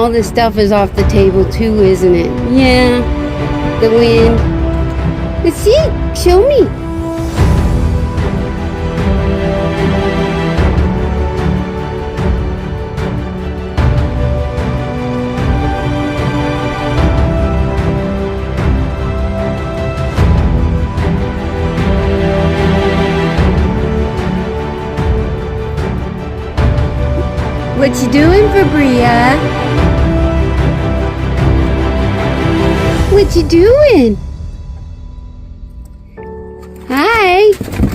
all this stuff is off the table too, isn't it? Yeah. The wind. Let's see. Show me. What you doing, Vibria? What you doing? Hi.